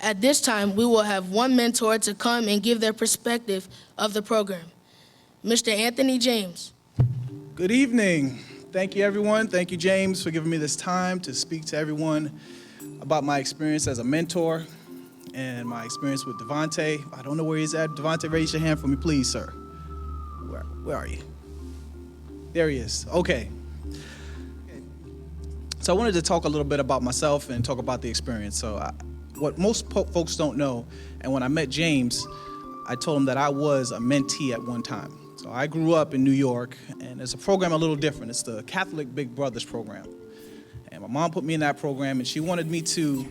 At this time, we will have one mentor to come and give their perspective of the program. Mr. Anthony James. Good evening. Thank you, everyone. Thank you, James, for giving me this time to speak to everyone about my experience as a mentor and my experience with Devontae. I don't know where he's at. Devontae, raise your hand for me, please, sir. Where are you? There he is. Okay. So I wanted to talk a little bit about myself and talk about the experience. So what most folks don't know, and when I met James, I told him that I was a mentee at one time. So I grew up in New York, and it's a program a little different. It's the Catholic Big Brothers program. And my mom put me in that program, and she wanted me to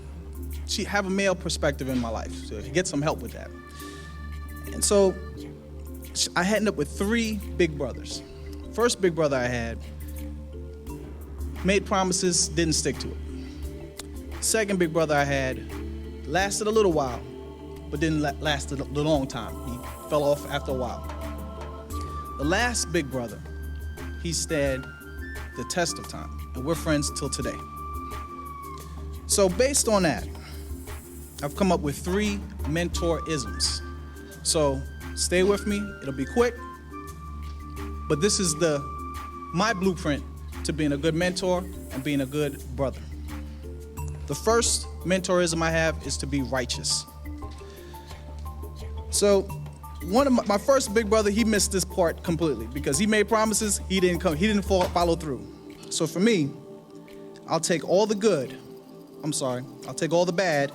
have a male perspective in my life, so to get some help with that. And so I ended up with 3 big brothers. First big brother I had made promises, didn't stick to it. Second big brother I had lasted a little while, but didn't last a long time. He fell off after a while. The last big brother, he stood the test of time, and we're friends till today. So based on that, I've come up with 3 mentor-isms. So stay with me, it'll be quick, but this is my blueprint to being a good mentor and being a good brother. The first mentorism I have is to be righteous. So one of my first big brother, he missed this part completely because he made promises, he didn't follow through. So for me, I'll take all the I'll take all the bad,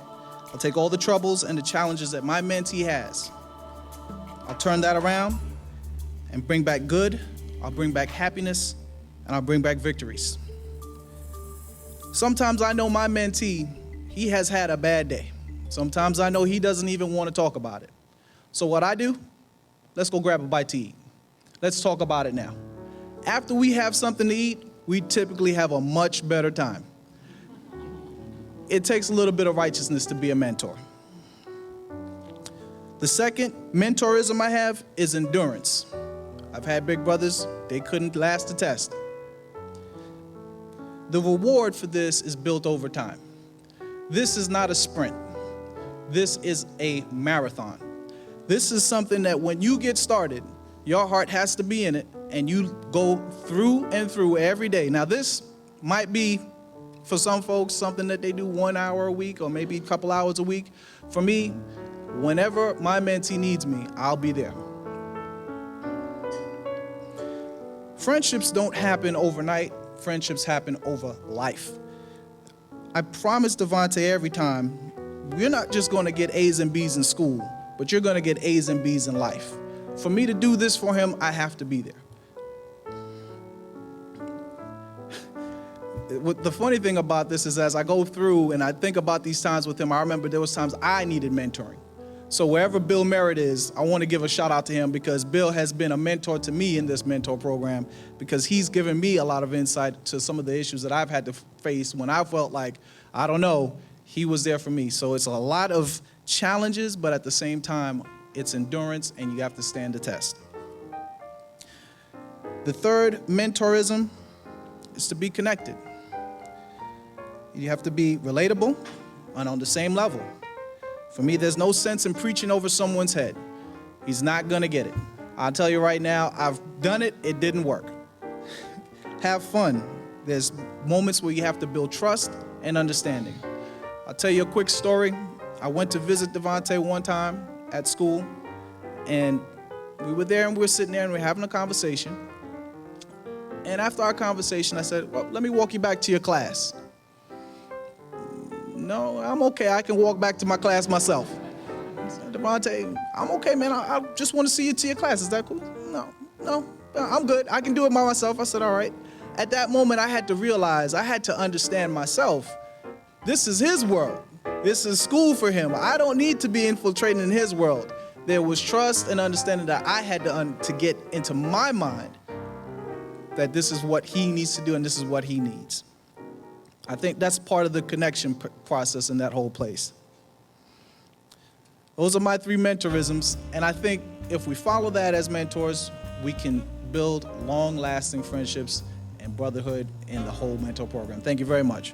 I'll take all the troubles and the challenges that my mentee has. I'll turn that around and bring back good, I'll bring back happiness, and I'll bring back victories. Sometimes I know my mentee, he has had a bad day. Sometimes I know he doesn't even want to talk about it. So what I do, let's go grab a bite to eat. Let's talk about it now. After we have something to eat, we typically have a much better time. It takes a little bit of righteousness to be a mentor. The second mentorism I have is endurance. I've had big brothers, they couldn't last the test. The reward for this is built over time. This is not a sprint. This is a marathon. This is something that when you get started, your heart has to be in it, and you go through and through every day. Now, this might be, for some folks, something that they do 1 hour a week or maybe a couple hours a week. For me, whenever my mentee needs me, I'll be there. Friendships don't happen overnight. Friendships happen over life. I promise Devontae every time, you're not just going to get A's and B's in school, but you're going to get A's and B's in life. For me to do this for him, I have to be there. The funny thing about this is as I go through and I think about these times with him, I remember there was times I needed mentoring. So wherever Bill Merritt is, I want to give a shout out to him because Bill has been a mentor to me in this mentor program because he's given me a lot of insight to some of the issues that I've had to face when I felt like, I don't know, he was there for me. So it's a lot of challenges, but at the same time, it's endurance and you have to stand the test. The third mentorism is to be connected. You have to be relatable and on the same level. For me, there's no sense in preaching over someone's head. He's not gonna get it. I'll tell you right now, I've done it, it didn't work. Have fun. There's moments where you have to build trust and understanding. I'll tell you a quick story. I went to visit Devontae one time at school, and we were there and we were sitting there and we were having a conversation. And after our conversation, I said, well, let me walk you back to your class. No, I'm okay. I can walk back to my class myself. I said, Devontae, I'm okay, man. I just want to see you to your class. Is that cool? No, I'm good. I can do it by myself. I said, all right. At that moment, I had to realize, I had to understand myself. This is his world. This is school for him. I don't need to be infiltrating in his world. There was trust and understanding that I had to get into my mind that this is what he needs to do and this is what he needs. I think that's part of the connection process in that whole place. Those are my 3 mentorisms, and I think if we follow that as mentors, we can build long-lasting friendships and brotherhood in the whole mentor program. Thank you very much.